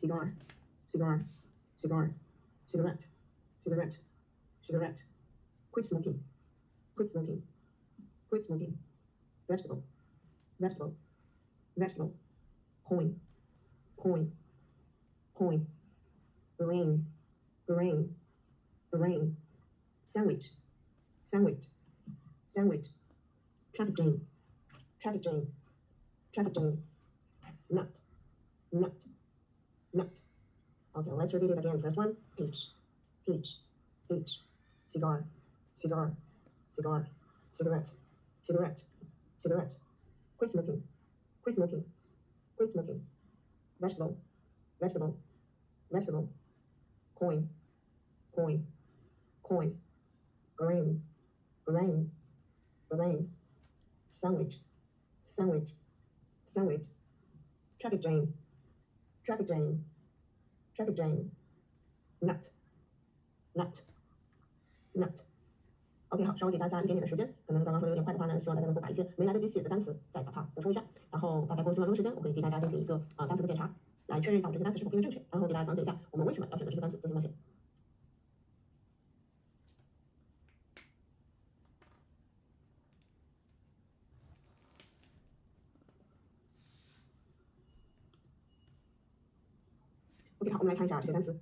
cigar, cigar, cigar, cigarette, cigarette, cigarette, quit smoking, quit smoking, quit smoking, vegetable, vegetable, vegetable, coin, coin, coin, grain, grain, grain, sandwich, sandwich, sandwich, traffic jam, traffic jam, traffic jam, nut, nut, nut. Okay, let's repeat it again. First one, peach, peach, peach, cigar, cigar, cigar, cigarette, cigarette, cigarette, quit smoking, quit smoking, quit smoking, vegetable, vegetable, vegetable, coin, coin, coin, grain, grain, grain, sandwich, sandwich, sandwich, traffic jam, traffic jam, traffic jam, nut, nut, nut. OK， 好，稍微给大家一点点的时间，可能刚刚说的有点快的话呢，希望大家能够把一些没来得及写的单词再把它补充一下，然后大概过1分钟的时间，我可以给大家进行一个单词的检查，来确认一下我这些单词是否拼得正确，然后给大家讲解一下我们为什么要选择这些单词进行默写。OK， 好，我们来看一下这些单词。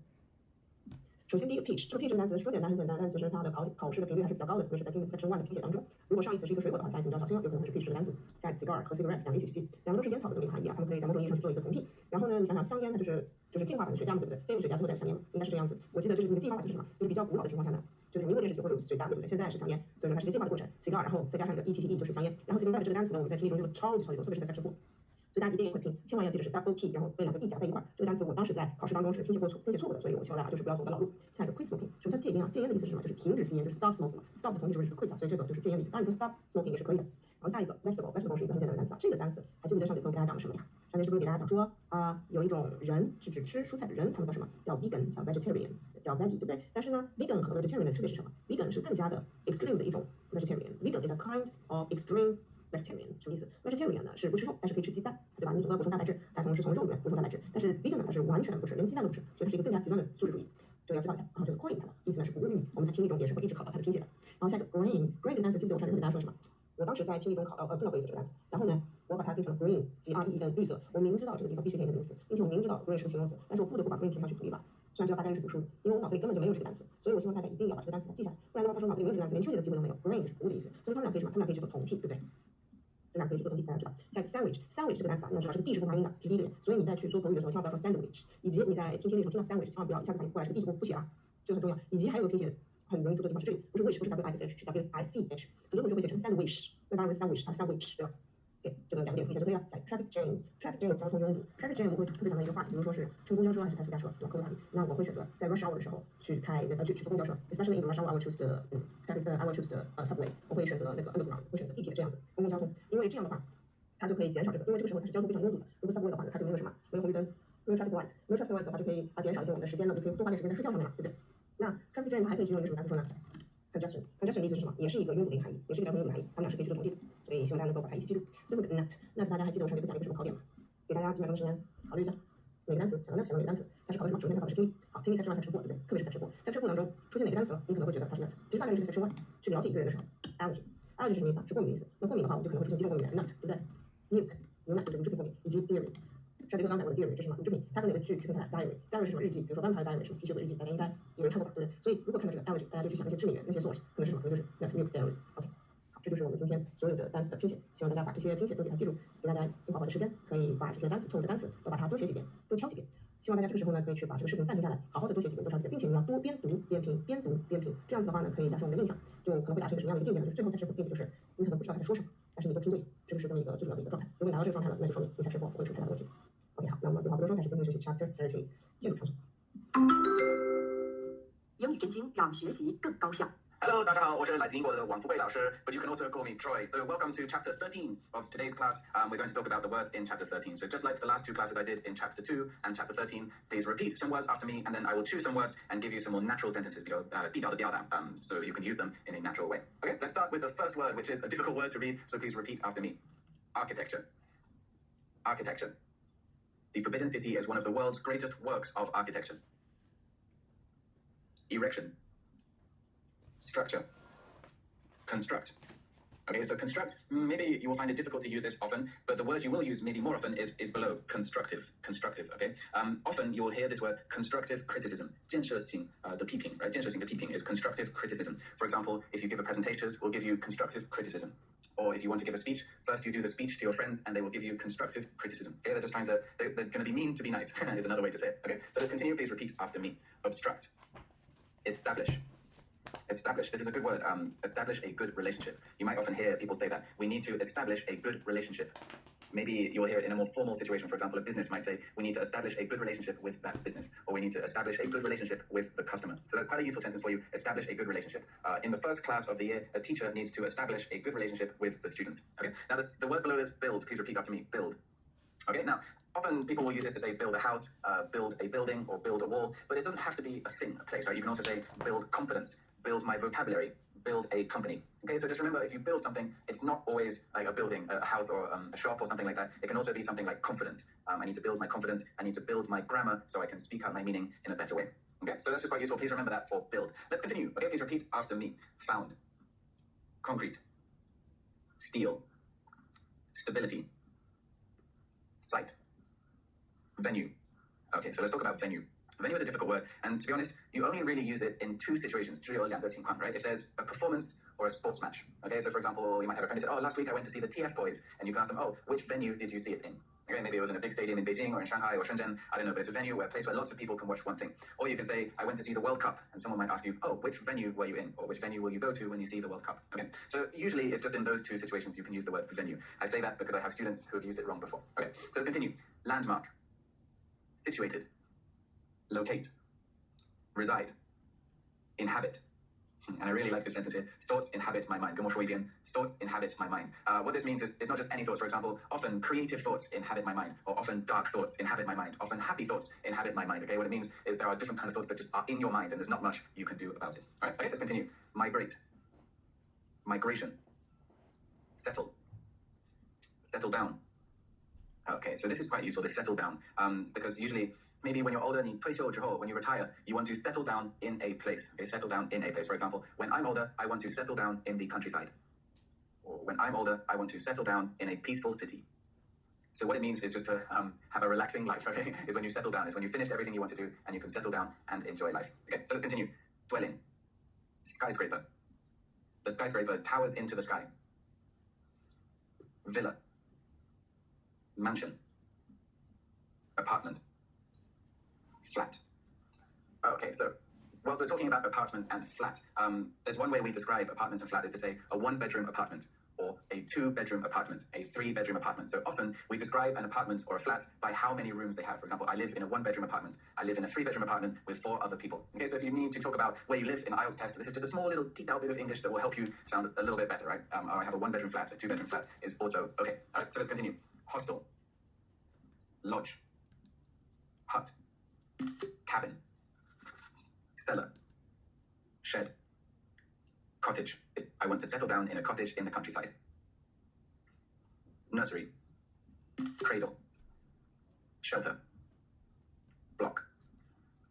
首先第一个 peach， 这个 peach 这个单词说简单很简单，但其实它的考试的频率还是比较高的，特别是在听 section 1的听写当中。如果上一次是一个水果的话，下一次你就要小心了，有可能会是 peach 这个单词。下一个 cigar 和 cigarette 两个一起去记，两个都是烟草的这么一个含义啊，它们可以在某种意义上去做一个同替。然后呢，你想想香烟它就是进化版的雪茄嘛，对不对？先有雪茄，最后再有香烟嘛，应该是这样子。我记得就是你的进化版是什么？就是比较古老的情况下呢，就是民国电视剧会有雪茄，对不对？现在是香烟，所以说它是一个进化的过程。cigar， 然后再加上一个 e 就是香烟。然后 cigarette 这个单词呢，我们在听力中用的超级多，特别是在section 4。所以大家一定也会拼，千万要记得是 double T， 然后被两个 E 夹在一块。这个单词我当时在考试当中是拼写错误的，所以我希望大家就是不要走我的老路。下一个 quit smoking， 什么叫戒烟啊？戒烟的意思是什么？就是停止吸烟，就是 stop smoking。stop 的同义就是 quit， 所以这个就是戒烟的意思。当然你说 stop smoking 也是可以的。然后下一个 vegetable 是一个很简单的单词啊，这个单词还记不记得上节课我给大家讲的什么呀？上节是不是给大家讲说有一种人是指吃蔬菜的人，他们叫什么？叫 vegan， 叫 vegetarian， 叫 veggie， 对不对？但是呢 vegan 和 vegetarian 的区别是什么？ vegan 是更加的 extreme 的一种 vegetarian。vegan is a kind of extreme。vegetarian 什么意思 ？vegetarian 呢是不吃肉，但是可以吃鸡蛋，对吧？你总要补充蛋白质，它是从肉里面补充蛋白质。但是 vegan 呢，它是完全不吃，连鸡蛋都不吃，所以它是一个更加极端的素食主义。这个要知道一下。然后这个 coin 它的意思呢是谷物玉米，我们在听力中也是会一直考到它的拼写的。然后下一个 grain 这个单词，记不记得我上节课跟大家说什么？我当时在听力中考到碰到过一次这个单词，然后呢，我把它听成了 green， G-R-E-E-N 绿色。我明知道这个地方必须填一个名词，并且我明知道 green 是个形容词，但是我不得不把 green 填上去读一把。虽然知道大概率是读书的，因为我脑子里根本就没有这个单词，所以我希望大家一定要把这个单词记下来，不然的话，他说脑子里没有这个单词，连确切的机会都没有。green 就是谷物的意思，所以他们俩可以什么？他们俩可以去做同替，对不对？这俩可以去做同替，大家知道。下一个 sandwich 这个单词啊，你要知道这个 D 是不发音的，是第一个点，所以你在去做口语的时候，千万不要说 sandwich， 以及你在听力的时候听到 sandwich， 千万不要一下子反应过来，这个 D 就不写了，这个很重要。以及还有一个拼写很容易出错的地方是这里，不是 wish， 不是 W-I-S-H， 是 W-I-C-H， 很多同学会写成 sandwich， 那当然是 sandwich， 它是 sandwich， 对吧？对，这个两个点拼写就可以了。下一个 traffic jam 交通拥堵 ，traffic jam 我会特别讲到一个话题，比如说是乘公交车还是开私家车，对吧？客运话题，那我会选择在 rush hour 的时候去坐公交车 ，especially in rush hour I will choose the I will choose the subway， 我会选择那个 underground， 会选择地铁这样子公共交通，因为这样的话它就可以减少这个，因为这个时候它是交通非常拥堵的。如果 subway 的话呢，它就没有什么，没有红绿灯，没有 traffic light， 没有 traffic light 的话就可以减少一些我们的时间了，就可以多花点时间在睡觉上面了，对不对？那 traffic jam 它还可以去用一个什么单词说呢？congestion 的意思是什么？也是一个拥堵的一个含义，也是一个交通拥堵的含义，它们俩是可以去做同替的，所以希望大家能够把它一起记住。最后一个 nut 大家还记得我上节课讲了一个什么考点吗？给大家几秒钟的时间考虑一下，哪个单词？想到哪个单词？它是考的什么？首先它考的是听力，好，听力section 1 section 4，对不对？特别是 section 4，在 section 4当中出现哪个单词了，你可能会觉得它是 nut。其实大概率是 section 1去了解一个人的时候 allergy 是什么意思啊？是过敏的意思。那过敏的话，我们就可能会出现激动过敏源 nut， 对不对？ milk 牛奶就是乳制品过敏，以及 dairy。上节课刚讲过的 dairy 这是什么？乳制品，它跟哪个剧区分开来 ？diary 是什么日记？比如说 vampire diary 什么吸血鬼日记，大家应该有人看过吧，对不对？所以如果看到这个 allergy， 大家就去想那些致敏源，那些 source 可能是什么？可能就是 nut milk dairy。OK， 好，这就是我们今天所有的单词的拼写，希望大家把这些拼写都给它记住，给大家用宝宝的时间可以把这些单词错误的单词都把它多写几遍，多敲几遍。希望大家这个时候呢，可以去把这个视频暂停下来，好好的多写几遍，多抄几遍，并且你要多边读边拼，边读边拼。这样子的话呢，可以加深我们的印象，就可能会达成一个什么样的一个境界呢？就是最后section 4境界就是你可能不知道他在说什么，但是你都拼对，这个是这么一个最主要的一个状态。如果你达到这个状态了，那就说明你section 4不会出太大的问题。OK， 好，那我们废话不多说，开始今天的学习 Chapter 30建筑场所。英语真经让学习更高效。Hello， 大家好，我是来自英国的王富贵老师 ，but you can also call me Troy. So welcome to Chapter 13 of today's class. We're going to talk about the words in Chapter 13. So just like the last two classes I did in Chapter 2 and Chapter 13, please repeat some words after me, and then I will choose some words and give you some more natural sentences, 比较地道的表达 so you can use them in a natural way. Okay, let's start with the first word, which is a difficult word to read, so please repeat after me. Architecture. Architecture. The Forbidden City is one of the world's greatest works of architecture. Erection. Structure. Construct. Okay, so construct, maybe you will find it difficult to use this often, but the word you will use maybe more often is below, constructive, okay? Often you will hear this word constructive criticism, 建设性的批评, right? 建设性的批评 is constructive criticism. For example, if you give a presentation, we'll give you constructive criticism. Or if you want to give a speech, first you do the speech to your friends and they will give you constructive criticism. Okay, they're just trying to, they're going to be mean to be nice, is another way to say it. Okay, so let's continue, please repeat after me. Obstruct. Establish. Establish, this is a good word, establish a good relationship. You might often hear people say that. We need to establish a good relationship. Maybe you'll hear it in a more formal situation. For example, a business might say, we need to establish a good relationship with that business. Or we need to establish a good relationship with the customer. So that's quite a useful sentence for you, establish a good relationship. In the first class of the year, a teacher needs to establish a good relationship with the students. Okay, now the word below is build. Please repeat after me, build. Okay, now, often people will use this to say build a house, build a building, or build a wall, but it doesn't have to be a thing, a place, right? You can also say build confidence, build my vocabulary, build a company. Okay, so just remember, if you build something, it's not always like a building, a house, or a shop, or something like that. It can also be something like confidence. I need to build my confidence. I need to build my grammar so I can speak out my meaning in a better way. Okay, so that's just quite useful. Please remember that for build. Let's continue. Okay, please repeat after me. Found. Concrete. Steel. Stability. Site. Venue. Okay, so let's talk about venue. Venue is a difficult word, and to be honest, you only really use it in two situations, 只有两个情况, right? If there's a performance or a sports match. Okay, so for example, you might have a friend who said, oh, last week I went to see the TF boys, and you can ask them, oh, which venue did you see it in? Okay, maybe it was in a big stadium in Beijing or in Shanghai or Shenzhen, I don't know, but it's a venue, a place where lots of people can watch one thing. Or you can say, I went to see the World Cup, and someone might ask you, oh, which venue were you in? Or which venue will you go to when you see the World Cup? Okay, so usually it's just in those two situations you can use the word venue. I say that because I have students who have used it wrong before. Okay, so let's continue. Landmark. Situated. Locate. Reside. Inhabit. And I really like this sentence here. Thoughts inhabit my mind. Thoughts inhabit my mind. What this means is it's not just any thoughts. For example, often creative thoughts inhabit my mind, or often dark thoughts inhabit my mind, often happy thoughts inhabit my mind. Okay, what it means is there are different kinds of thoughts that just are in your mind, and there's not much you can do about it. All right, okay, let's continue. Migrate. Migration. Settle. Settle down. Okay, so this is quite useful, this settle down, because usually, maybe when you're older, when you retire, you want to settle down in a place. Okay, settle down in a place. For example, when I'm older, I want to settle down in the countryside. Or when I'm older, I want to settle down in a peaceful city. So what it means is just to have a relaxing life, okay? Is when you settle down, is when you finished everything you want to do and you can settle down and enjoy life. Okay, so let's continue. Dwelling. Skyscraper. The skyscraper towers into the sky. Villa. Mansion. Apartment. Flat. Okay, so whilst we're talking about apartment and flat, there's one way we describe apartments and flat is to say a one-bedroom apartment, or a two-bedroom apartment, a three-bedroom apartment. So often we describe an apartment or a flat by how many rooms they have. For example, I live in a one-bedroom apartment. I live in a three-bedroom apartment with 4 other people. Okay, so if you need to talk about where you live in IELTS test, this is just a small little detailed bit of English that will help you sound a little bit better, right? Or I have a one-bedroom flat, a two-bedroom flat is also okay. All right, so let's continue. Hostel. Lodge. Hut. Cabin. Cellar. Shed. Cottage. I want to settle down in a cottage in the countryside. Nursery. Cradle. Shelter. Block.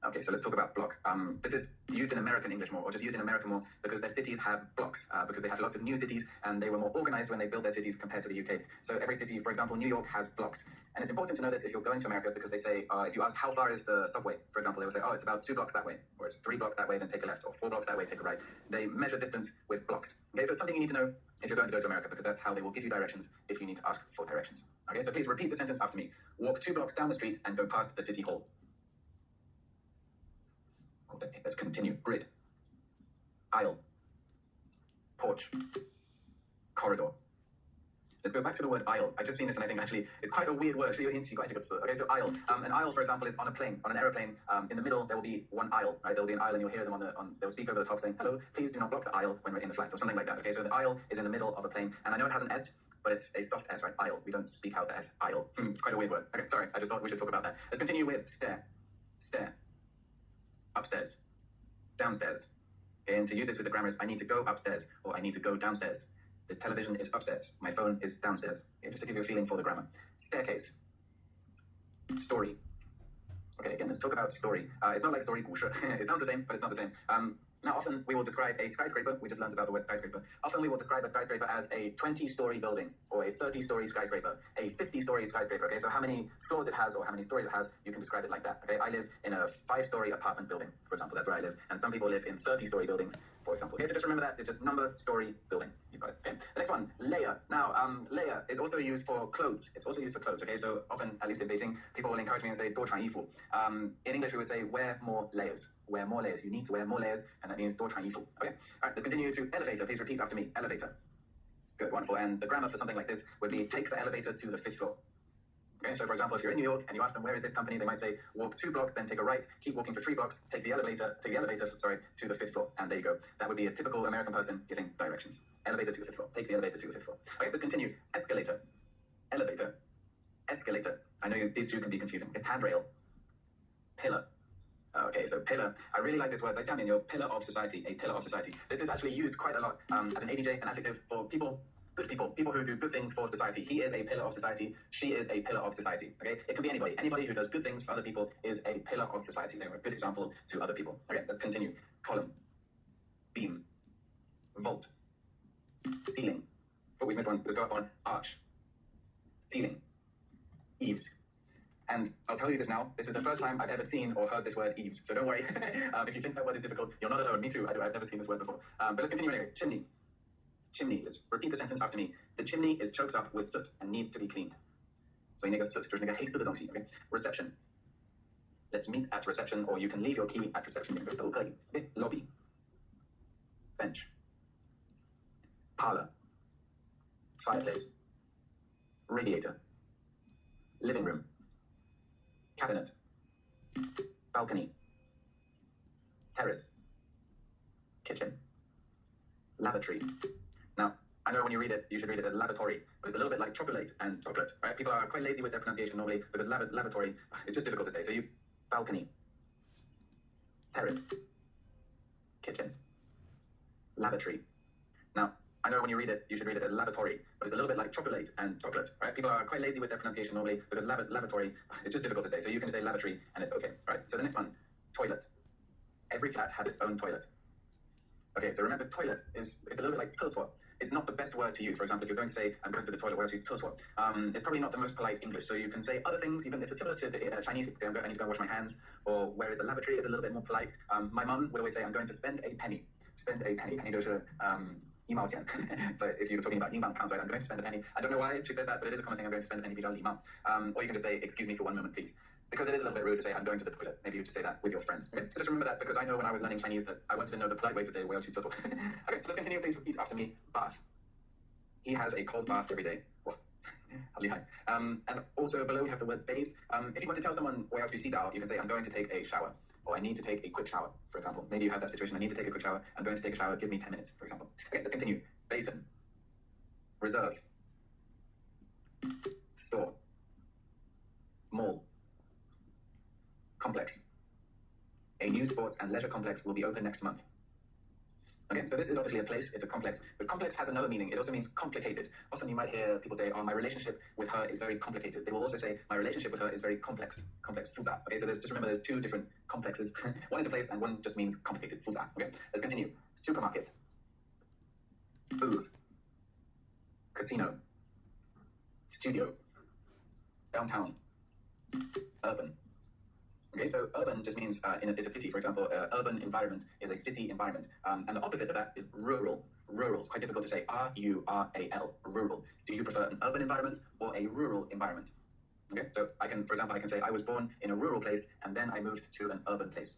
Okay, so let's talk about block. This is used in American English more, or just used in America more, because their cities have blocks, because they have lots of new cities, and they were more organized when they built their cities compared to the UK. So every city, for example, New York has blocks. And it's important to know this if you're going to America, because they say, if you ask how far is the subway, for example, they will say, oh, it's about 2 blocks that way, or it's 3 blocks that way, then take a left, or 4 blocks that way, take a right. They measure distance with blocks. Okay, so it's something you need to know if you're going to go to America, because that's how they will give you directions if you need to ask for directions. Okay, so please repeat the sentence after me. Walk 2 blocks down the street and go past the city hall. Okay, let's continue. Grid. Aisle. Porch. Corridor. Let's go back to the word aisle. I've just seen this and I think actually it's quite a weird word. Okay, so aisle. An aisle, for example, is on a plane, on an aeroplane. In the middle, there will be one aisle, right? There will be an aisle and you'll hear them they'll speak over the top saying, hello, please do not block the aisle when we're in the flight, or something like that. Okay, so the aisle is in the middle of a plane. And I know it has an S, but it's a soft S, right? Aisle. We don't speak out the S. Aisle. It's quite a weird word. Okay, sorry. I just thought we should talk about that. Let's continue with stair. Stair. Upstairs. Downstairs. Okay, and to use this with the grammar is I need to go upstairs, or I need to go downstairs. The television is upstairs. My phone is downstairs. Okay, just to give you a feeling for the grammar. Staircase. Story. Okay, again, let's talk about story. It's not like story 故事. It sounds the same, but it's not the same. Now, often we will describe a skyscraper. We just learned about the word skyscraper. Often we will describe a skyscraper as a 20-story building, or a 30-story skyscraper, a 50-story skyscraper. Okay, so how many floors it has, or how many stories it has, you can describe it like that. Okay, I live in a 5-story apartment building, for example. That's where I live. And some people live in 30-story buildings, for example. Okay, so just remember that. It's just number, story, building. You've got it. Okay. The next one, layer. Now, layer is also used for clothes. It's also used for clothes. Okay, so often, at least in Beijing, people will encourage me and say 多穿衣服. In English, we would say wear more layers. Wear more layers. You need to wear more layers, and that means 多穿衣服. Okay. All right. Let's continue to elevator. Please repeat after me. Elevator. Good. Wonderful. And the grammar for something like this would be take the elevator to the 5th floor. Okay. So, for example, if you're in New York and you ask them where is this company, they might say walk 2 blocks, then take a right, keep walking for 3 blocks, take the elevator, to the 5th floor, and there you go. That would be a typical American person giving directions. Elevator to the 5th floor. Take the elevator to the 5th floor. Okay. Let's continue. Escalator. Elevator. Escalator. I know these two can be confusing. Okay. Handrail. Pillar. Okay, so pillar. I really like this word. 在下面有 pillar of society, a pillar of society. This is actually used quite a lot as an ADJ, an adjective for people, good people who do good things for society. He is a pillar of society. She is a pillar of society. Okay, it can be anybody. Anybody who does good things for other people is a pillar of society. They're a good example to other people. Okay, let's continue. Column, beam, vault, ceiling. Oh, we missed one. Let's go up on arch, ceiling, eaves. And I'll tell you this now, this is the first time I've ever seen or heard this word eaves. So don't worry. If you think that word is difficult, you're not alone. Me too. I've never seen this word before. But let's continue anyway. Chimney. Chimney. Let's repeat the sentence after me. The chimney is choked up with soot and needs to be cleaned. So 那个 soot 就是那个黑色的东西. Okay. Reception. Let's meet at reception, or you can leave your key at reception.都可以. Okay. Lobby. Bench. Parlor. Fireplace. Radiator. Living room. Cabinet, balcony, terrace, kitchen, lavatory. Now, I know when you read it, you should read it as lavatory, but it's a little bit like chocolate and chocolate, right? People are quite lazy with their pronunciation normally because lavatory, it's just difficult to say. So you, balcony, terrace, kitchen, lavatory. Now, I know when you read it, you should read it as lavatory, but it's a little bit like chocolate and chocolate, right? People are quite lazy with their pronunciation normally because lavatory, it's just difficult to say. So you can say lavatory and it's okay, right? So the next one, toilet. Every flat has its own toilet. Okay, so remember toilet is a little bit like 厕所. It's not the best word to use. For example, if you're going to say, I'm going to the toilet, where to 厕所, it's probably not the most polite English. So you can say other things, even this is similar to Chinese, I need to go wash my hands, or where is the lavatory is a little bit more polite. My mum would always say, I'm going to spend a penny. Spend a penny. Penny 就是1毛钱. So if you're talking about 英镑 pounds, right, I'm going to spend a penny. I don't know why she says that, but it is a common thing. I'm going to spend a penny 比较礼貌. Or you can just say, excuse me for one moment, please. Because it is a little bit rude to say, I'm going to the toilet. Maybe you just say that with your friends. Okay? So just remember that, because I know when I was learning Chinese that I wanted to know the polite way to say, 我要去厕所. Okay, so let's continue. Please repeat after me. Bath. He has a cold bath every day. Wow. And also below we have the word bathe. If you want to tell someone 我要去洗澡, you can say, I'm going to take a shower. Or I need to take a quick shower, for example. Maybe you have that situation. I need to take a quick shower. I'm going to take a shower. Give me 10 minutes, for example. Okay, let's continue. Basin. Reserve. Store. Mall. Complex. A new sports and leisure complex will be open next month. Okay, so this is obviously a place, it's a complex, but complex has another meaning. It also means complicated. Often you might hear people say, oh, my relationship with her is very complicated. They will also say, my relationship with her is very complex, 复杂. Okay, so just remember there's two different complexes. One is a place and one just means complicated, 复杂. Okay, let's continue. Supermarket. Booth. Casino. Studio. Downtown. Urban. Okay, so urban just means it's a city. For example, urban environment is a city environment. And the opposite of that is rural. Rural. It's quite difficult to say R-U-R-A-L, rural. Do you prefer an urban environment or a rural environment? Okay, so for example, I can say I was born in a rural place and then I moved to an urban place.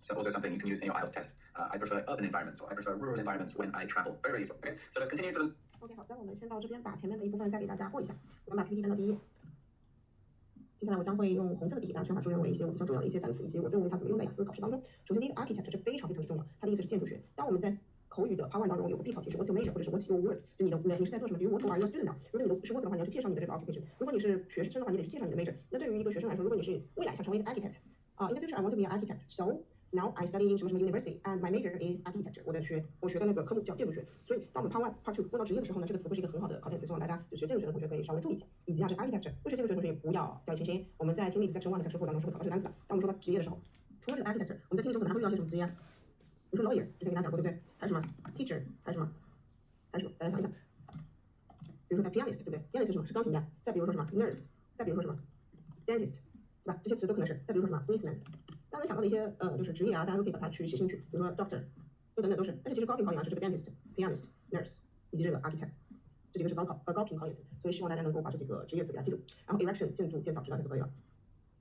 So also something you can use in your IELTS test. I prefer urban environments or I prefer rural environments when I travel. Very, very useful. Okay, so let's continue to the... OK， 好的，我们先到这边，把前面的一部分再给大家过一下。我们把 PPT 翻到第1页。接下来我将会用红色的笔，大家全把注认为一些我比较重要的一些单词，以及我认为它怎么用在雅思考试当中。首先第一个 architect 这非常非常之重要，它的意思是建筑学。当我们在口语的 Part 1当中有个必考题是 What's your major 或者是 What's your work， 就你是在做什么 ？Do you work or are you a student now？ 如果你是 work 的话，你要去介绍你的这个 occupation。如果你是学生的话，你得去介绍你的 major。那对于一个学生来说，如果你是未来想成为一个 architect，in the future I want to be an architect，so Now I study in 什么什么 university and my major is architecture。我学的那个科目叫建筑学。所以当我们 part 1、part 2问到职业的时候呢，这个词会是一个很好的考点词，希望大家就学建筑学的同学可以稍微注意一下。以及这 architecture 不学建筑学的同学也不要掉以轻心。我们在听力 section 1的 section 4当中是会考到这个单词的。当我们说到职业的时候，除了这个 architecture， 我们在听力中可能还会遇到一些什么职业啊？比如说 lawyer， 之前给大家讲过，对不对？还有什么 teacher， 还有什么？大家想一想。比如说在 pianist， 对不对 ？pianist 是什么？是钢琴家。再比如说什么 nurse， 再比如说什么 dentist， 对吧？这些词都可能是。再比如说什么 policeman。大家能想到的一些就是职业啊，大家都可以把它去写进去，比如说 doctor， 等等都是。而且其实高频考点是这个 dentist、pianist、nurse 以及这个 architect， 这几个是高频考点词，所以希望大家能够把这几个职业词给它记住。然后 erection 建筑、建造，知道一下就可以了。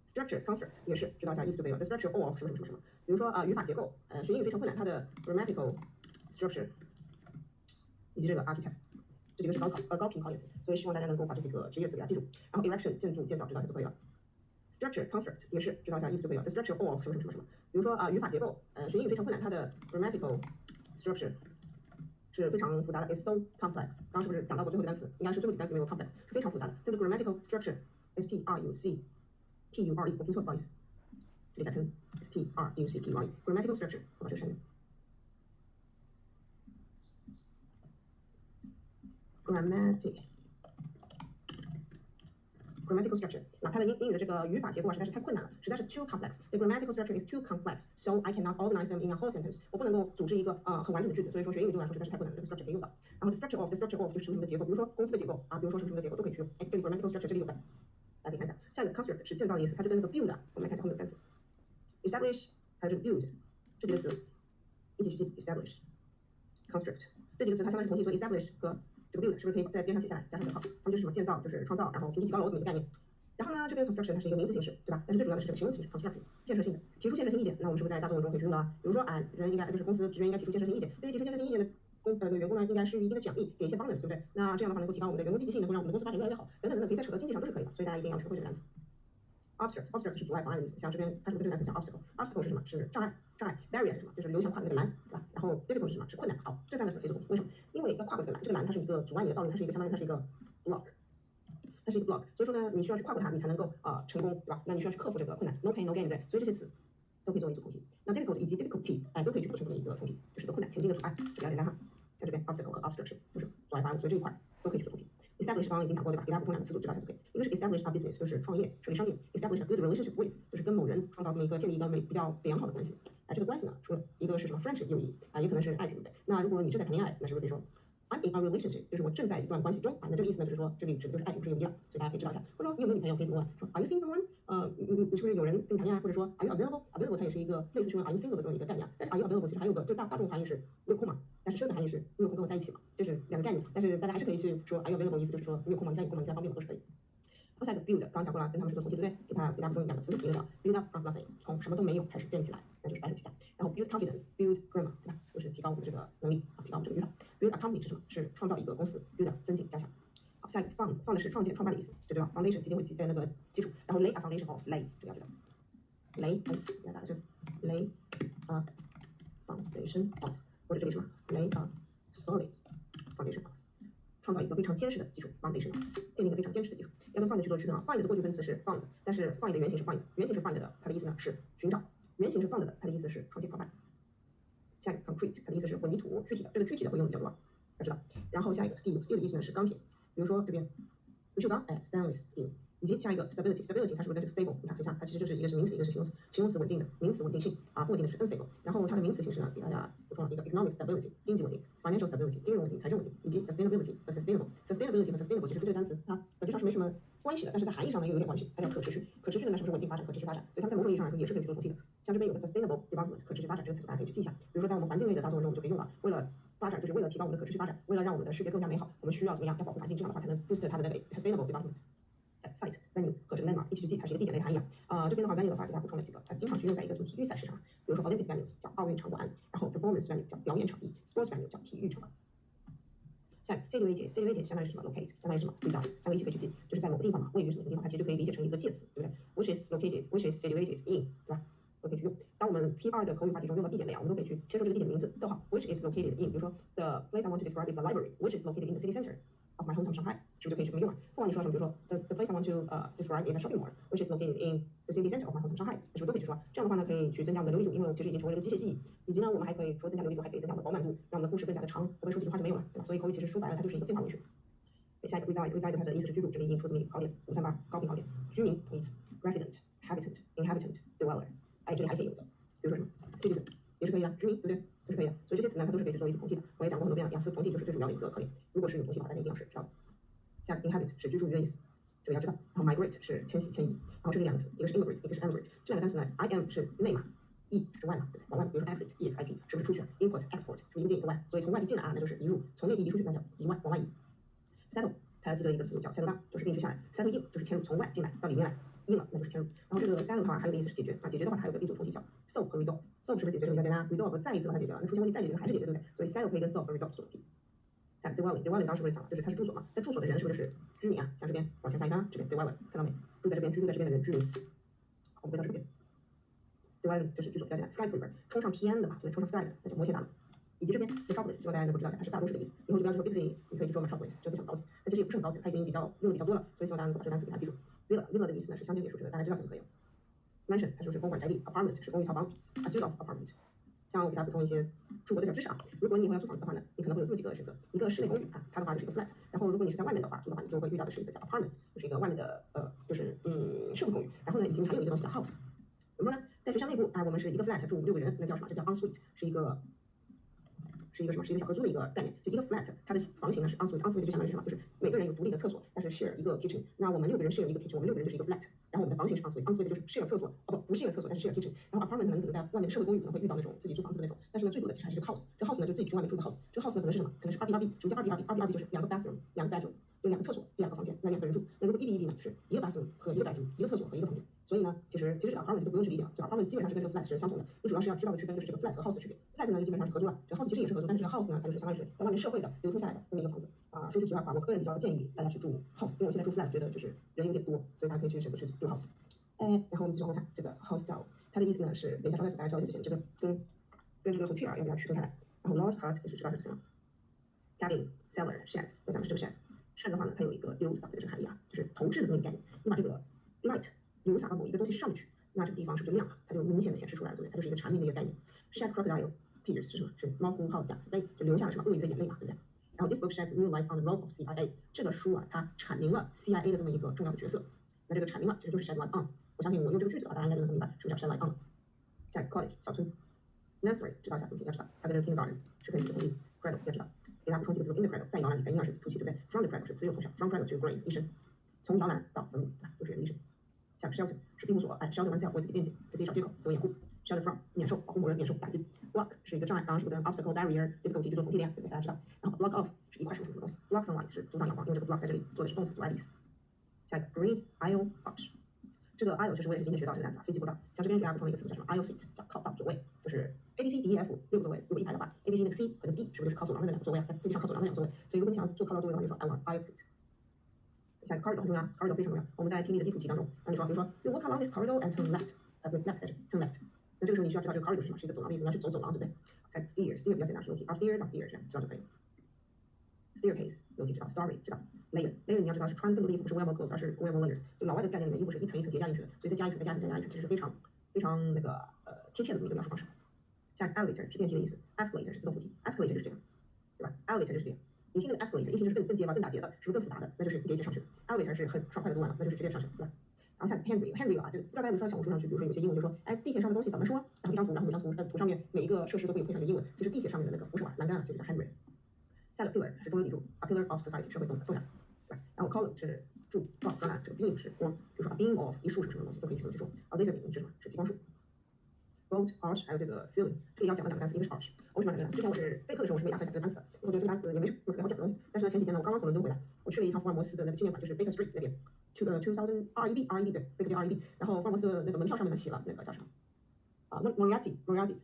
structure construct 也是知道一下意思就可以了。The structure of 什么什么什么什么，比如说语法结构，学英语非常困难，它的 grammatical structure 以及这个 architect。这几个是高频考点词，所以希望大家能够把这几个职业词给它记住。然后 erection 建筑、建造，知道一下就可以了。structure construct 也是知道一下意思就可以了。The structure of 什么什么什么什么，比如说语法结构，学英语非常困难，它的 grammatical structure 是非常复杂的 ，is so complex。刚刚是不是讲到过最后一个单词？应该是最后几个单词没有 complex， 是非常复杂的。这个 grammatical structure structure， 我拼错了，不好意思，这里改成 structure，grammatical structure 放到这个上面。grammatical structure， 那它的英语的这个语法结构实在是太困难了，实在是 too complex。The grammatical structure is too complex, so I cannot organize them in a whole sentence。我不能够组织一个很完整的句子，所以说学英语对我来说实在是太困难了。这个 structure 可以用到。然后 the structure of 就是什么什么的结构，比如说公司的结构啊，比如说什么什么的结构都可以去用。哎，这里 grammatical structure 这里有的，大家可以看一下。下一个 construct 是建造的意思，它就跟那个 build， 我们来看一下后面的单词 ，establish 还有这个 build 这几个词一起去记 establish、construct 这几个词它相当于同体，所以 establish 和这个 build 是不是可以在边上写下来，加上引号？它们就是什么建造，就是创造，然后平地起高楼这么一个概念。然后呢，这边 construction 它是一个名词形式，对吧？但是最主要的是这个形容词形式 construction， 建设性的，提出建设性意见。那我们是不是在大作文中可以去用到啊？比如说人应该就是公司职员应该提出建设性意见。对于提出建设性意见的员工呢，应该是一定的奖励，给一些 bonus， 对不对？那这样的话能够提高我们的员工积极性，能够让我们的公司发展越来越好，等等等等，可以在扯到经济上都是可以的。所以大家一定要学会这个单词。obstacle 是阻碍、妨碍的意思，像这边它是不是这个单词叫 obstacle 是什么？是障碍，barrier 是什么？就是刘强跨的那个栏，对吧？然后 difficult 是什么？是困难。好，这三个词可以做。为什么？因为要跨过这个栏，这个栏它是一个阻碍你的道路，它是一个相当于它是一个 block。它是一个 block， 所以说呢，你需要去跨过它，你才能够成功，对吧？那你需要去克服这个困难 ，no pain no gain， 对不对？所以这些词都可以作为一组同体。那 difficult 以及 difficulty， 都可以去构成这么一个同体，就是一个困难、前进的阻碍，这比较简单哈。在这边 obstacle 和 obstruction 就是阻碍妨碍，所以这一块都可以去做同体。establish 刚刚已经讲过，对吧？给大家补充两个词组，知道一下就可以。一个是 establish a business， 就是创业、设立商店 ；establish a good relationship with， 就是跟某人创造这么一个建立一个比较良好的关系。这个关系呢，除了一个是什么 friendship 友谊也可能是爱情，对不对？那如果你正在谈恋爱，那是不是可以说 I'm in a relationship， 就是我正在一段关系中那这个意思呢，就是说这里指的就是爱情，不是友谊了，所以大家可以知道一下。或者说你有没有女朋友，可以怎么问？说 Are you seeing someone？ 你是不是有人跟你谈恋爱？或者说 Are you available？ 它也是一个类似于 Are you single 的这么一个概念。但 Are you available 其实还有个就大众含义是你有空吗？但是深层含义是你有空跟我在一起吗？这是两个概念，但是大家还是可以去说 Are you available， 意思就是说你有空吗？你现在有空吗？你现在方便吗？都是可以。然后下一个 build， 刚刚讲过了，跟他们是做同体，对不对？给大家补充两个词组，一个叫 build up from nothing， 从什么都没有开始建立起来，那就是白手起家。然后 build confidence，build grammar， 对吧？就是提高我们的这个能力，提高我们这个语法。build a company 是什么？是创造一个公司 ，build up 增进加强。好，下一个 found 的是创建、创办的意思，这对吧 ？foundation 基金会那个基础，然后 lay a foundation of lay 这个要知道 ，lay 给大家打个这 lay a foundation of， 或者这里什么 lay a solid foundation of， 创造一个非常坚实的基础 foundation， 建立一个非常坚实的基础。要跟 find 去做区分啊 ，find 的过去分词是 found， 但是 find 的原型是 find， 原型是 find 的，它的意思呢是寻找，原型是 found 的，它的意思是创建创办。下一个 concrete， 它的意思是混凝土，具体的，这个具体的会用比较多，要知道。然后下一个 steel 的意思呢是钢铁，比如说这边不锈钢，stainless steel。以及下一个 stability， 它是不是跟这个 stable 你看一下，它其实就是一个是名词，一个是形容词。形容词稳定的，名词稳定性不稳定的是 unstable。然后它的名词形式呢，给大家补充了一个 economic stability 经济稳定 ，financial stability 金融稳定、财政稳定，以及 sustainability 和 sustainable。sustainability 和 sustainable 其实跟这个单词它本质上是没什么关系的，但是在含义上呢又有点关系，它叫可持续。可持续的呢是不是稳定发展、可持续发展？所以它在某种意义上来说也是可以去做同体的。像这边有个 sustainable development 可持续发展这个词，大家可以去记一下。比如说在我们环境类的大作文中，我们就可以用到，为了发展，就是为了提高我们的可持续发展，为了让我们的世界更加美好，我们需要怎么样？要保护环境，这样的话才能 boost 它的那个 sustainable development。site venue 和这个 landmark 一起去记，它是一个地点类的含义这边的话 venue 的话给大家补充了几个，它经常去用在一个什么体育赛事上，比如说 Olympic venues 叫奥运场馆，然后 performance venue 叫表演场地 ，sports venue 叫体育场馆。下一个 situated 相当于是什么 locate， 相当于什么比较，三个一起可以去记，就是在某个地方嘛，位于什么地方，它其实就可以理解成一个介词，对不对 ？Which is located，which is situated in， 对吧？都可以去用。当我们 P2 的口语话题中用到地点类我们都可以去先说这个地点名字，逗号 ，which is located in， 比如说 the place I want to describe is a library，which is located in the city center。of my hometown Shanghai，是不是就可以去这么用啊？不管你说什么，比如说 the place I want to describe is a shopping mall which is located in the city center of my hometown Shanghai，是不是都可以去说？这样的话呢，可以去增加我们的流利度，因为其实已经成为了一个机械记忆。以及呢，我们还可以除了增加流利度，还可以增加我们的饱满度，让我们的故事更加的长。会不会说几句话就没有了，对吧？所以口语其实说白了，它就是一个废话文学。下一个 reside 它的意思是居住，这里已经出这么一个考点538高频考点，居民同义词 resident habitant inhabitant dweller， 这里还可以有的，比如说什么 citizen 也是可以的，居民对不对？都是可以的。所以这些词呢，它都是可以去作为一次同替的。我也讲过很多遍了，雅思同替就是最主要的一个考点。如果是有同替的话，大家一定要是知道的。下个 inhabit 是居住的意思，这个要知道。然后 migrate 是迁徙迁移，然后这里两个词，一个是 immigrate， 一个是 emigrate。这两个单词呢 ，im 是内嘛 ，e 是外嘛，对吧？往外，比如说 exit exit 是不是出去了 ？import export 是不是一个进一个外？所以从外地进来啊，那就是移入；从内地移出去，那叫移外，往外移。settle 大家记得一个词叫 settle down， 就是定居下来。settle in 就是迁入，从外进来到里面来。in 了，那就是迁入。然后这个 settle 的话，还有一个意思是解决啊，解决的话还有一组同体叫 solve 和 resolve。solve 是不是解决这个比较简单 ？resolve 再一次把它解决了，那出现问题再解决还是解决，对不对？所以 settle 可以跟 solve 和 resolve 做同体。下 dwelling 刚刚是不是讲了，就是它是住所嘛，在住所的人是不是就是居民啊？像这边往前看一看，这边 dweller 看到没？住在这边居住在这边的人居民。好，我们回到这边 ，dwelling 就是居所，比较简单 ，skyscraper 冲上天的嘛，对，冲上 sky 的，那叫摩天大楼。以及这边 metropolis， 希望大家能够知道一下，它是大都市的意思。以后就不要说 big city， 你可以说 metropolis， 就非常高级。但其实也不是很高级，它已经用的比较多了，所以希望大家能够把这个单词给它记住。villa 的意思呢是乡间别墅，这个大家知道就可以了。mansion 它就是公馆宅地 ，apartment 是公寓套房 ，a suite of apartment。像我给大家补充一些出国的小知识啊，如果你以后要租房子的话呢，你可能会有这么几个选择：一个室内公寓啊，它的话就是一个 flat， 然后如果你是在外面的话，租的话你就会遇到的是一个叫 apartment， 就是一个外面的社会公寓。然后呢，以及还有一个东西叫 house。比如说呢，在学校内部啊，我们是一个 flat 住5、6个人，那叫什么？这叫 ensuite， 是一个小合租的一个概念。就一个 flat， 它的房型呢是 ensuite，ensuite 就相当于是什么？就是每个人有独立的厕所，但是 share 一个 kitchen。那我们6个人 share 一个 kitchen， 我们6个人就是一个 flat， 然后我们的房型是 ensuite，ensuite 就是 share 厕所，不 share 厕所，但是 share kitchen。然后 apartment 呢，你可能在外面的社会公寓可能会遇到那种自己租房子的那种，但是呢，最多的其实还是这个 house。这个 house 呢，就是自己去外面住的 house。这个 house 呢，可能是什么？可能是2B2B。什么叫2B2B？2B2B 就是2个 bathroom， 2个 bedroom， 有2个厕所，2个房间，那2个人住。那如果 1B1B 呢，是1个 bathroom 和1个 bedroom， 1个厕所和1个房间。所以呢，其实这个 apartment 就不用去理解了，就 apartment 基本上是跟这个 flat 是相同的。你主要是要知道的区分就是这个 flat 和 house 的区别。flat 呢就基本上是合租了，这个 house 其实也是合租，但是这个 house 呢，它就是相当于是在外面社会的流通下来的这么一个房子啊。说句题外话，我个人比较建议大家去住 house， 因为我现在住 flat 觉得就是人有点多，所以大家可以去选择去住 house。然后我们继续往后看这个 hostel， 它的意思呢是廉价招待所，大家知道就行。这个跟这个 hotel 要给它区分开来。然后 lodge hut 也是知道是什么 ，cabin cellar shed， 我讲的是这个 shed。shed 的话呢，它有一个流洒的这个含义啊，就是投掷的这么一个概念。你把这个 light 流洒到某一个东西上面去，那这个地方是不是就亮了？它就明显的显示出来了，对不对？它就是一个产品的一个概念。shed crocodile tears 是什么？是猫哭耗子假慈悲，就流下了什么鳄鱼的眼泪嘛，对不对？然后 this book sheds new light on the role of CIA， 这个书啊，它阐明了 CIA 的这么一个重要的角色。那这个阐明了其实就是 shed light on。我相信我用这个句子的话，大家应该就能明白什么叫 shed light on 了。下一个 cottage 小村 ，nursery 知道一下怎么拼，要知道它跟这个 kindergarten 是可以同义 ，cradle 要知道。给大家补充几个字 ，in the cradle 在摇篮里，在婴儿时期对不对 ？From the cradle 是自幼从小 ，from cradle to grave 一生，从摇篮到坟墓，对吧？都是人的一生。下个 shelter 是庇护所，shelter oneself 为自己辩解，给自己找借口，自我掩护。shelter from 免受保护某人免受打击 ，block 是一个障碍，刚刚是不是跟 obstacle barrier difficulty 去做同体的呀？对不对？大家知道。然后 block off 是一块什么什么东西 ，block sunlight 是阻挡阳光，因为这个 block 在这里做的是动词阻碍的意思。下一个 grade aisle arch， 这个 aisle 就是我也是今天学到这个单词啊，飞机过道。像这边给大家补充一个词叫什么 aisle seat， 叫靠道座位，就是 A B C D E F 6个座位，如果一排的话 ，A B C 那个 C 和那个 D 是不是就是靠走廊的那2个座位啊？在飞机上靠走廊的2个座位，所以如果你想要坐靠道座位的话，就说 I want aisle seat。下一个 corridor 很重要 ，corridor 非常重要。我们在听力的第5题当中，当你说，比如说 you walk along this corridor and turn left， 不对 left 在这 turn left， 那这个时候你需要知道这个 corridor 是什么，是一个走廊的意思，你要去走走廊，对不对？下一个 stair 比较简单，是楼梯 ，upstairs downstairs 这样知道就可以了。staircase 楼梯知道 ，story 知道 ，layer 你要知道是穿更多的衣服，不是 wear more clothes， 而是 wear more layers。就老外的概念里面，衣服是一层一层叠加进去的，所以再加一层，再加一层，再加一层，这是非常那个贴切的这么一个描述方式。下一个 elevator 是电梯的意思 ，escalator 是自动扶梯 ，escalator 就是这个，对吧 ？elevator 就是这个。你听那个 escalator， 一听就是更结巴、更打结的，是不是更复杂的？那就是一节一节上去。elevator 是很爽快的读完了，那就是直接上去，对吧？然后下 handrail 啊，这个不知道大家有没有刷小红书上去，比如说有些英文就说，哎，地铁上的东西怎么说？然后一张图，然后每张图上面每一个设施都会有配上一个英文，就是地铁上面的那个扶手啊、栏杆啊，就是叫 handrail。下个 pillar 是中流砥柱 ，a pillar of society 社会栋梁，对吧？然后 column 是柱、状、专栏，这个 beam 是光，比如说 a beam of 一束什么东西都可以去这么去说。a laser beam 是什么？是激光束。bolt arch 还有这个 ceiling， 这里要讲的2个单词，一个是 arch， 我为什么讲这个单词？之前我是备课的时候我是没打算讲这个单词的，我觉得这个单词也没什么特别好讲的东西。但是呢，前几天呢，我刚刚从伦敦回来，我去了一趟福尔摩斯的那个纪念馆，就是 Baker Street 那边，去了2000REB 对，贝克街 REB， 然后福尔摩斯的那个门票上面呢写了那个叫什么Moriarty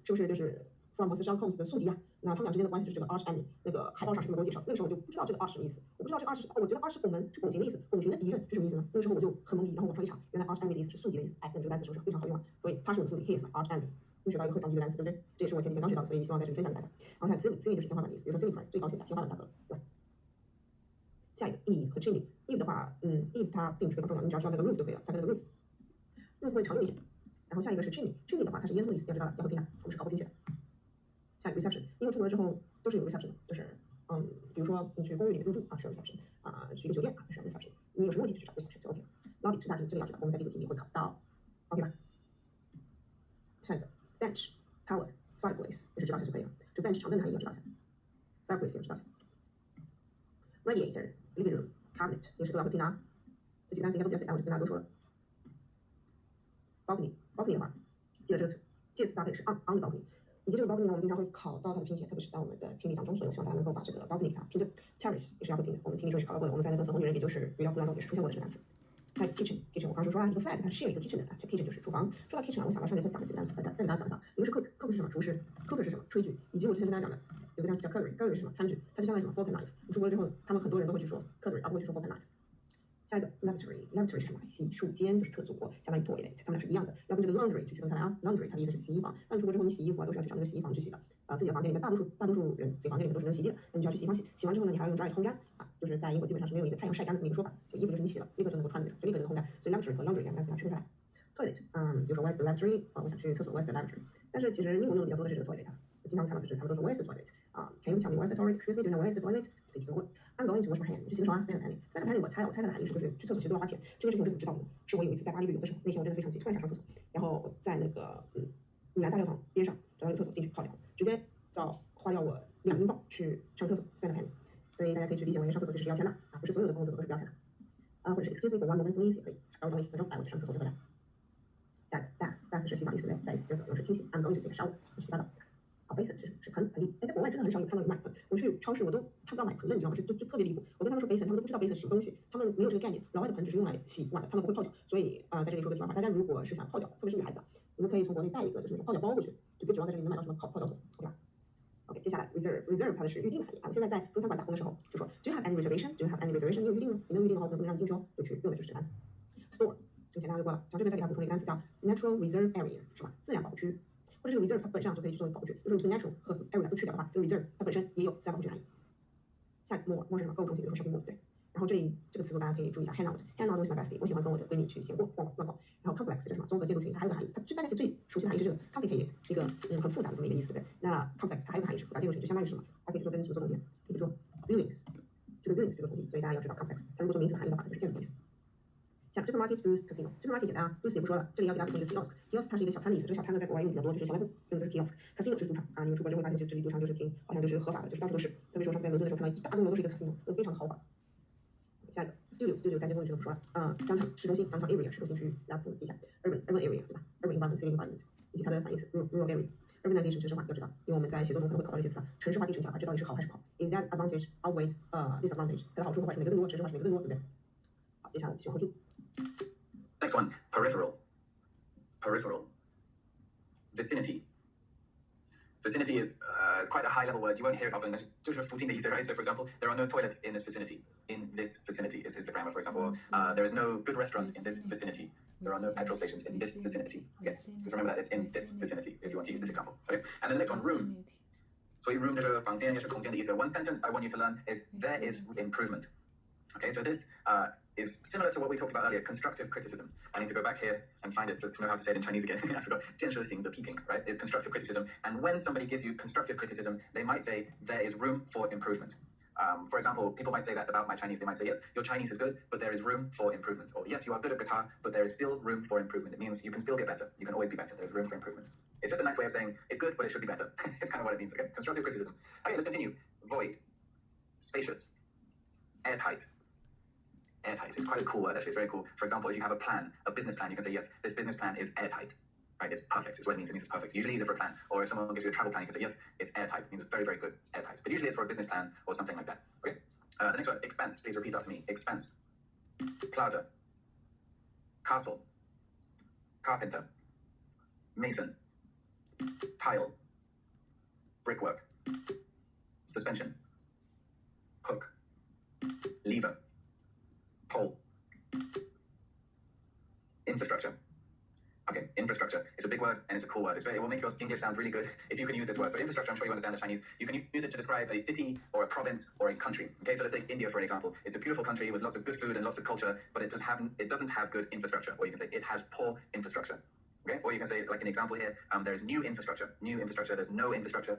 是不是就是福尔摩斯Sherlock Holmes 的宿敌啊？那他们俩之间的关系就是这个 arch enemy， 那个海报上是这么给我介绍。那个时候我就不知道这个 arch 什么意思，我不知道这个 arch 是，我觉得 arch 是拱门，是拱形的意思，拱形的敌人是什么意思呢？那个时候我就很懵逼，然后往上一查，原来 arch enemy 的意思是宿敌的意思。哎，那这个单词是不是非常好用啊？所以他是我的宿敌 ，he is my arch enemy。又学到一个会当机的单词，对不对？这也是我前几天刚学到的，所以希望在这里分享给大家。然后下 ceiling 就是天花板的意思，比如说 ceiling price 最高显价，天花板价格，对吧下一个 Eve 和 Jimmy。Eve 的话，Eve 它并不是非常重要，你只要知道那个 roof 就可以了，它的那个 roof 会常用一些。然后下一个是 Jimmy 的话，它是烟囱意思，要知道要会拼它，我们是考过拼写的。下一个 reception，因为出国了之后都是有 reception 的，就是比如说你去公寓里面入住需要 reception 去一个酒店需要 reception， 你有什么问题就去找 reception 就 OK 了。lobby 是大厅，这个要知道，我们在第9题会考到 ，OK 吧？下一个 bench、parlor、fireplace 也是知道一下就可以了。这个 bench 长凳的含义要知道一下 ，fireplace 也知道一下 ，radiator、living room、cabinet 也是都要会拼的啊。这几个单词应该都比较简单，我就跟大家多说了。balcony 的话，记得这个词，介词搭配是 on the balcony。以及这个 balcony 呢，我们经常会考到它的拼写，特别是在我们的听力当中，所以我希望大家能够把这个 balcony 给它拼对。terrace 也是要会拼的，我们听力中也是考到过的。我们在那个粉红女人，也就是语料库当中也是出现过的这个单词。在 kitchen 我刚才说了，一个 flat 它是 share 一个 kitchen 的，这 kitchen 就是厨房。说到 kitchen 我想到上节课讲的几个单词，再给大家讲一下。一个是 cook 是什么？厨师。cook 是什么？炊具。以及我之前跟大家讲的有个单词叫 cutlery 是什么？餐具。它就相当于什么 fork and knife。你出国了之后，他们很多人都会去说 cutlery，而不会去说 fork and knife。下一个 lavatory 是什么？洗漱间，就是厕所，相当于 toilet， 它们俩是一样的。要跟这个 laundry 去区分开来啊。laundry 它的意思是洗衣房。那你出国之后，你洗衣服都是要去找那个洗衣房去洗的。自己的房间里面，大多数人自己房间里面都是没有洗衣机的，那你就要去洗衣房洗。洗完之后呢，你还要用 dryer 烘干就是在英国基本上是没有一个太阳晒干的这么一个说法，就衣服就是你洗了立刻就能够穿的，就立刻就能烘干。所以 lavatory 和 laundry 两个单词要区分开来。toilet， 比如说 where's the lavatory 我想去厕所 where's the lavatory。但是其实英国用的比较多的是这个 toilet， 我经常看到就是他们都说 where's the toilet can you tell me where's the toilet excuse me do you know where's the toilet 可以去问 I'm going to wash my hand 去洗个手啊 spend a penny。spend a penny 我猜它的含义是就是去厕所其实都要花钱。这件事情我是怎么知道的呢？是我有一次在巴黎旅游的时候，那天我真的非常急，突然想上厕所，然后我在那个米兰大教堂边上找到一个厕所进去泡脚，直接要花掉我2英镑去上厕所 spend a penny。所以大家可以去理解为上厕所其实是要钱的不是所有的公共厕所都是不要钱的或者是 excuse me for one moment please 也可以，稍微等我1分钟，我去上厕所就回来。下一个 bath 是洗澡意思对不对？就是用水清洗 I'm going to take a shower 洗澡澡。basin 是什么？是盆地。在国外真的很少有看到有卖盆，我去超市我都看不到买盆的，你知道吗？就特别离谱。我跟他们说 basin， 他们都不知道 basin 是什么东西，他们没有这个概念。老外的盆只是用来洗碗的，他们不会泡脚。所以在这里说个题外话，大家如果是想泡脚，特别是女孩子你们可以从国内带一个就是那种泡脚包过去，就别指望在这里能买到什么泡脚桶，对吧？OK， 接下来 reserve 它的是预定的含义我现在在中餐馆打工的时候就说 Do you have any reservation？ Do you have any reservation？ 你有预定吗？你没有预定的话，我可能不能让你进去哦，就去用的就是这个单词。store 这个简单就过了，讲这边再给它补充一个单词叫 natural reserve area， 是吧？自然保护区。或者这个 reserve 它本身就可以去作为保护区，就是你这个 natural 和 area 都去掉的话，这个 reserve 它本身也有自然保护区的含义。下一个 more 是什么？购物中心，比如说 shopping mall， 对。然后这里这个词组大家可以注意一下 hangout 东西 my bestie， 我喜欢跟我的闺蜜去闲逛逛。然后 complex 是什么？综合建筑群，它还有个含义，它大家最熟悉的含义是这个 complicated， 是一个很复杂的这么一个意思，对不对？那 complex 它还有个含义是复杂建筑群，就相当于是什么？它可以说跟什么做东西？比如说 buildings， 这个 buildings 这个东西，所以大家要知道 complex， 它如果做名词含义的话，就是建筑的意思。像 supermarket booths casino，supermarket 简单啊 ，booths 也不说了，这里要给大家补充一个 kiosk，kiosk 它是一个小摊的意思，这个小摊呢在国外用的比较多，就是小卖部用的就是 kiosk，casino 就是赌场你们出国之后发现这里赌场就是好像就是合法的，就是到处都是，特别是我上次在伦敦的时候看到一大栋楼都是一个 casino， 都非常的豪华。下一个 studio 单间公寓这个不说了，商场市中心area 市中心区域，大家补记一下 urban area 对吧 ？urban environment city environment 以及它的反义词 rural area。urbanization 城市化要知道，因为我们在写作中可能会考到这些词城市化、地城化，这到底是好还是不好 ？Is that advantage outweigh disadvantage？ 它的好处和坏处哪个更多？城市化是哪个更多，对不对？好，接下来我们继续后听。Next one, peripheral. Vicinity. Vicinity is quite a high-level word. You won't hear it often. 就是附近的意思, right? So, for example, there are no toilets in this vicinity. In this vicinity is the grammar. For example, there is no good restaurants in this vicinity. There are no petrol stations in this vicinity. Okay, just remember that it's in this vicinity if you want to use this example. Okay, and then the next one, room. 所以 room 就是房间，也是空间的意思。One sentence I want you to learn is there is improvement. Okay, so this is similar to what we talked about earlier, constructive criticism. I need to go back here and find it to know how to say it in Chinese again. I forgot. 建设性的批评, right, is constructive criticism. And when somebody gives you constructive criticism, they might say there is room for improvement. For example, people might say that about my Chinese. They might say, yes, your Chinese is good, but there is room for improvement. Or yes, you are good at guitar, but there is still room for improvement. It means you can still get better. You can always be better. There's room for improvement. It's just a nice way of saying it's good, but it should be better. It's kind of what it means, okay? Constructive criticism. Okay, let's continue. Void. Spacious. Airtight. Airtight. It's quite a cool word, actually. It's very cool. For example, if you have a plan, a business plan, you can say, yes, this business plan is airtight. Right? It's perfect. It's what it means. It means it's perfect. Usually it's for a plan. Or if someone gives you a travel plan, you can say, yes, it's airtight. It means it's very, very good. It's airtight. But usually it's for a business plan or something like that. Okay? The next one, expense. Please repeat after me. Expense. Plaza. Castle. Carpenter. Mason. Tile. Brickwork. Suspension. Hook. Lever. Pole. Infrastructure. Okay, infrastructure. It's a big word and it's a cool word. It will make your English sound really good if you can use this word. So infrastructure, I'm sure you understand the Chinese. You can use it to describe a city or a province or a country. Okay, so let's take India for an example. It's a beautiful country with lots of good food and lots of culture, but it doesn't have good infrastructure. Or you can say it has poor infrastructure. Okay, or you can say, like an example here, there is new infrastructure. New infrastructure, there's no infrastructure.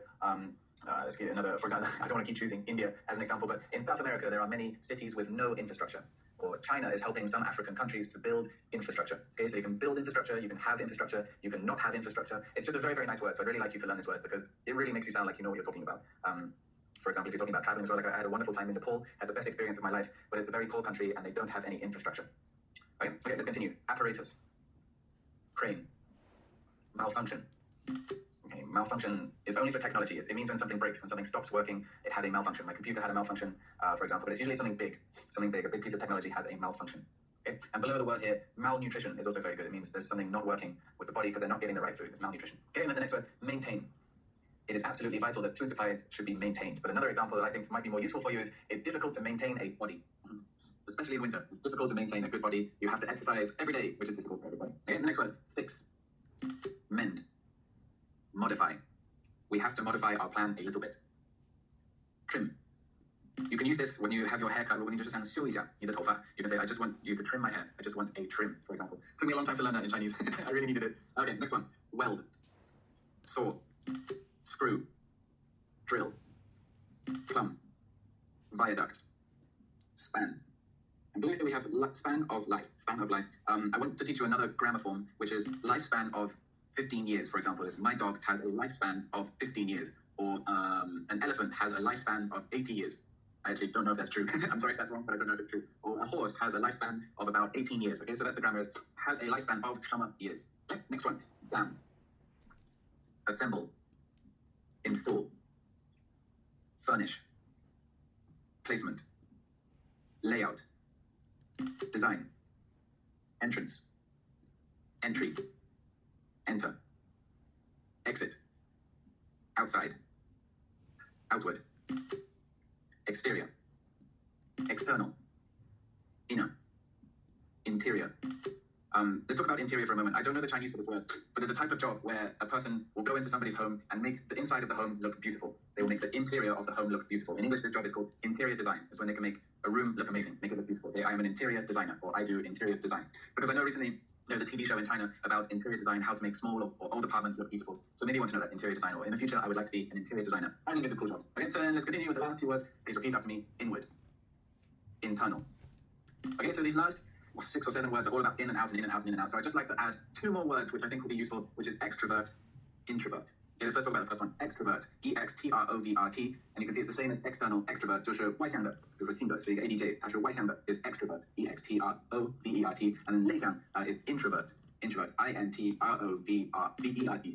Let's give another, for example, I don't want to keep choosing India as an example, but in South America, there are many cities with no infrastructure. Or China is helping some African countries to build infrastructure. Okay, so you can build infrastructure, you can have infrastructure, you can not have infrastructure. It's just a very, very nice word. So I'd really like you to learn this word because it really makes you sound like you know what you're talking about. For example, if you're talking about traveling as well, like I had a wonderful time in Nepal, had the best experience of my life, but it's a very poor country and they don't have any infrastructure. Okay, let's continue. Apparatus. Crane. Malfunction. Okay, malfunction is only for technology. It means when something breaks, when something stops working, it has a malfunction. My computer had a malfunction, for example, but it's usually something big. Something big, a big piece of technology has a malfunction. Okay? And below the word here, malnutrition is also very good. It means there's something not working with the body because they're not getting the right food. It's malnutrition. Okay, and then the next word, maintain. It is absolutely vital that food supplies should be maintained. But another example that I think might be more useful for you is it's difficult to maintain a body. Especially in winter. It's difficult to maintain a good body. You have to exercise every day, which is difficult for everybody. Okay, the next word, fix. Mend. Modify. We have to modify our plan a little bit. Trim. You can use this when you have your haircut. When you just修一下你的头发, you can say, I just want you to trim my hair. I just want a trim, for example. Took me a long time to learn that in Chinese. I really needed it. Okay, next one. Weld. Saw. Screw. Drill. Plumb. Viaduct. Span. And below here we have span of life. Span of life. I want to teach you another grammar form, which is lifespan of 15 years, for example. Is my dog has a lifespan of 15 years. Or an elephant has a lifespan of 80 years. I actually don't know if that's true. I'm sorry if that's wrong, but I don't know if it's true. Or a horse has a lifespan of about 18 years. Okay, so that's the grammar is has a lifespan of some years. Okay, next one. Plan. Assemble. Install. Furnish. Placement. Layout. Design. Entrance. Entry. Enter. Exit. Outside. Outward. Exterior. External. Inner. Interior. Let's talk about interior for a moment. I don't know the Chinese for this word, but there's a type of job where a person will go into somebody's home and make the inside of the home look beautiful. They will make the interior of the home look beautiful. In English, this job is called interior design. It's when they can make a room look amazing, make it look beautiful. I am an interior designer, or I do interior design. Because I know recently there's a TV show in China about interior design, how to make small or old apartments look beautiful. So maybe you want to know that interior design, or in the future, I would like to be an interior designer. I think it's a cool job. Okay, so then let's continue with the last two words. Please repeat after me. Inward. Internal. Okay, so these last 6 or 7 words are all about in and out and in and out and in and out. So I'd just like to add 2 more words, which I think will be useful, which is extrovert, introvert. Okay, let's first talk about the first one. Extrovert. E-X-T-R-O-V-R-T. And you can see it's the same as external. Extrovert 就是外向的，比如说性格是一个 ADJ， 它是外向的 is extrovert. E-X-T-R-O-V-E-R-T. And 内向 is introvert. Introvert. I-N-T-R-O-V-R-V-E-R-T.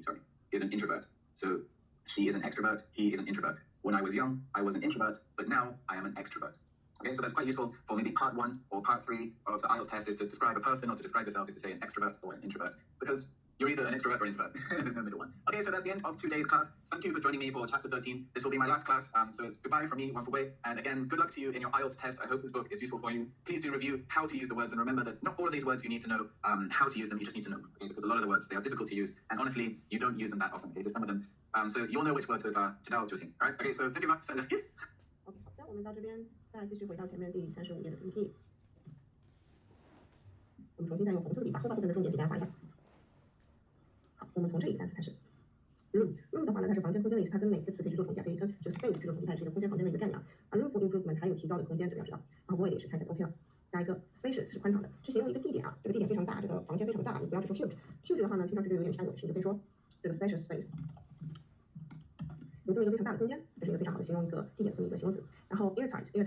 Sorry, is an introvert. So she is an extrovert. He is an introvert. When I was young, I was an introvert, but now I am an extrovert. Okay, so that's quite useful for maybe part 1 or part 3 of the IELTS test is to describe a person or to describe yourself is to say an extrovert or an introvert because you're either an extrovert or introvert. There's no middle one. Okay, so that's the end of today's class. Thank you for joining me for chapter 13. This will be my last class, so it's goodbye from me, Wei. And again, good luck to you in your IELTS test. I hope this book is useful for you. Please do review how to use the words and remember that not all of these words you need to know how to use them. You just need to know, okay? Because a lot of the words, they are difficult to use. And honestly, you don't use them that often, okay? Just some of them. So you'll know which words those are. Alright, okay, so thank you very much. OK，好的，我们到这边再继续回到前面第35页的 PPT。我们重新再用红色的笔把后半部分的重点简单画一下。好，我们从这一个单词开始。room 的话呢，它是房间空间的意思，它跟哪个词可以去做统计啊？可以跟这个 space 去做统计，它也是一个空间房间的一个概念啊。room for improvement 还有提高的空间，这个要知道。然后 void 也是看起来 OK 了。下一个 spacious 是宽敞的，去形容一个地点啊，这个地点非常大，这个房间非常大，你不要去说 huge 的话呢，听上去就有点太恶心，你就可以说这个 spacious space。有这么一个非常大的空间，这是一个非常好的形容一个地点这么一个形容词。然后 airtight 就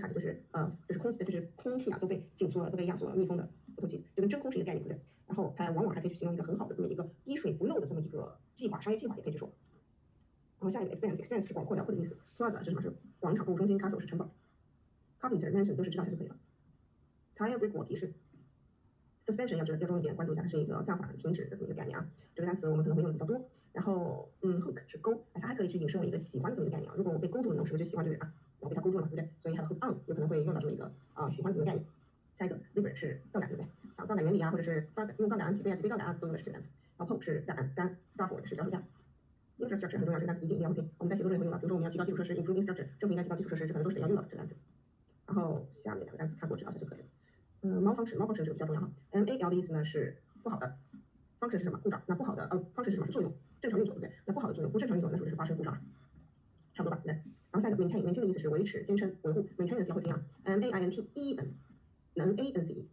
是空气啊都被紧缩了，都被压缩了，密封的不透气，就跟真空是一个概念，对不对？然后它往往还可以去形容一个很好的这么一个滴水不漏的这么一个计划，商业计划也可以去说。然后下一个 expanse 是广阔辽阔的意思 ，plaza 是什么？是广场、购物中心 ，castle 是城堡 ，carpenter mansion 都是知道一下就可以了。tire brick 我提示 ，suspension 要重一点，关注一下，它是一个暂缓、停止的这么一个概念啊。这个单词我们可能会用的比较多。然后hook 是钩，它还可以去引申为一个喜欢的这么一个概念啊。如果我被勾住了，我是不是就喜欢这个人啊？我被他勾住了嘛，对不对？所以还有 hook on 有可能会用到这么一个喜欢这么一个概念。下一个 lever 是杠杆，对不对？像杠杆原理啊，或者是用杠杆几倍啊、几倍杠杆啊，都用的是这个单词。然后 pole 是杆 ，scaffold 是脚手架。infrastructure 很重要，这个单词一定要会。我们在写作中也会用到，比如说我们要提高基础设施 ，improve infrastructure，政府应该提高基础设施，这可能都是得要用到的这个单词。然后下面两个单词看过知道一下就可以了。malfunction 这个比较重要哈。mal 的意思呢是不好的 ，function 是什么？故障。那不好的function 是什么？是作用，正常运作，对不对？那不好的作用，不正常运作，那是不是发生故障了？差不多吧，对不对？然后下一个 maintain 的意思是维持、坚称、维护 ，maintenance 要会拼啊 ，maintenance 能 a-n-c-e。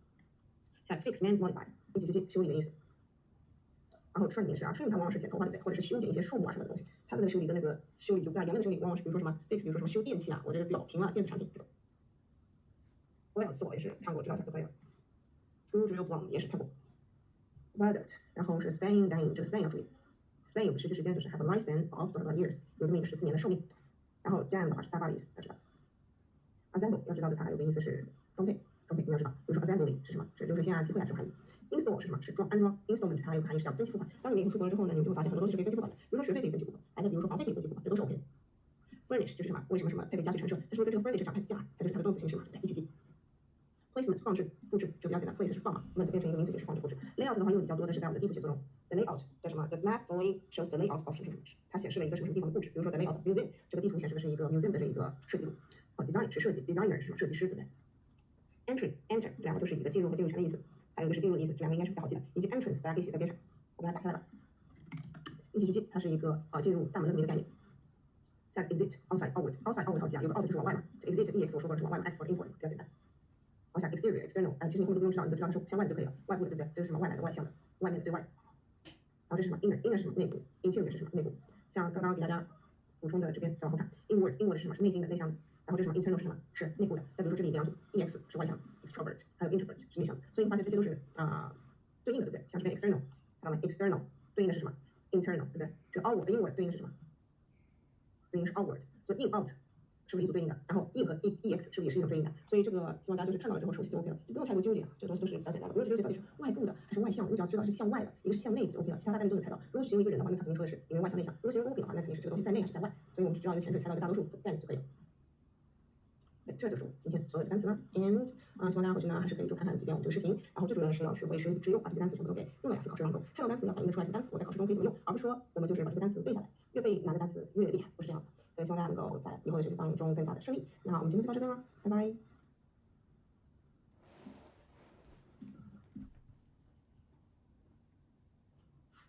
下一个 fix mend modify 一起去修理的意思。然后 trim 也是啊 ，trim 它往往是剪头发，对不对？或者是修剪一些树木啊什么的东西，它的修理跟那个修理就不大一样，那个修理往往是比如说什么 fix， 比如说什么修电器啊，我这个表停了，电子产品这种。well 自我也是看过，知道一下就可以了。screw drill plumb 也是看过。viaduct， 然后是 span dam， 这个 span 要注意 ，span 有个持续时间，就是 have a lifespan of 多少 years， 有这么一个14年的寿命。然后 dam 的话是大坝的意思，要知道。assemble 要知道的它有个意思是装配你要知道，比如说 assembly 是什么？是流水线啊、机会啊这种含义。install 是什么？是安装 installment 它有个含义是叫分期付款。当你们以后出国了之后呢，你们就会发现很多东西是可以分期付款的，比如说学费可以分期付款，还有比如说房费可以分期付款，这都是 OK 的。furnish 就是什么？为什么配备家具陈设？但是跟这个 furnish 长得很像，它就是它的动词形式嘛，对，一起记。placement 放置布置，这个比较简单 ，place 是放嘛，那就变成一个名词解释放置布置。layout 的话用的比较多的是在我们的地图写作中 ，the layout 叫什么 ？The map only shows the layout of 什么什么，它显示了一个什么什么地方的布置。比如说 the layout of museum， 这个地图显示的是一个 museum 的这一个设计图。design 是设计 ，designer 是什么？设计师，对不对 ？enter 这两个都是一个进入和进入权的意思，还有一个是进入的意思，这两个应该是比较好记的。以及 entrance 大家可以写在边上，我给它打下来吧。一起去记，它是一个进入大门的这么一个概念。下个 exit outside outward 好记啊，有个 out 就是往外嘛，这 exit ex 我说过是往外嘛 ，export import 比较简单。往下 exterior external， 其实你后面都不用知道，你就知道它是向外就可以了，外部的对不对？这是什么外来的外向的，外面的对外的。然后这是什么 inner 是什么内部 ，interior 是什么内部？像刚刚给大家补充的这边再往后看 inward 是什么？是内心的内向的。然后这是什么 internal 是什么？是内部的。再比如说这里两组 ex 是外向的 ，extrovert 还有 introvert 是内向的。所以你发现这些都是对应的，对不对？像这边 external， 看到没 ？external 对应的是什么 ？internal 对不对？这个 outward inward 对应的是什么？对应是 outward， 所以 in out 是不是一组对应的？然后 in 和 ex 是不是也是一种对应的？所以这个希望大家就是看到了之后熟悉就 OK 了，就不用太过纠结啊，这个东西都是比较简单的，不用去纠结到底是外部的还是外向，你只要知道是向外的，一个是向内的就 OK 了，其他大概率都能猜到。如果是形容一个人的话，那他肯定说的是一个人外向内向；如果形容物品的话，那肯定是这个东西在内还是在外。所以我们只要一个前缀猜到一个大多数概念就可以了。这就是我今天所有的单词了 ，and 希望大家回去呢还是可以多看看几遍我们这个视频，然后最主要的是要学会学以致用，把这些单词全部都给用在雅思考试当中。看到单词要反映得出来这个单词我在考试中可以怎么用，而不是说我们就是把这个单词背下来，越背难的单词越厉害，不是这样子。所以希望大家能够在以后的学习当中更加的顺利。那我们今天就到这边了，拜拜。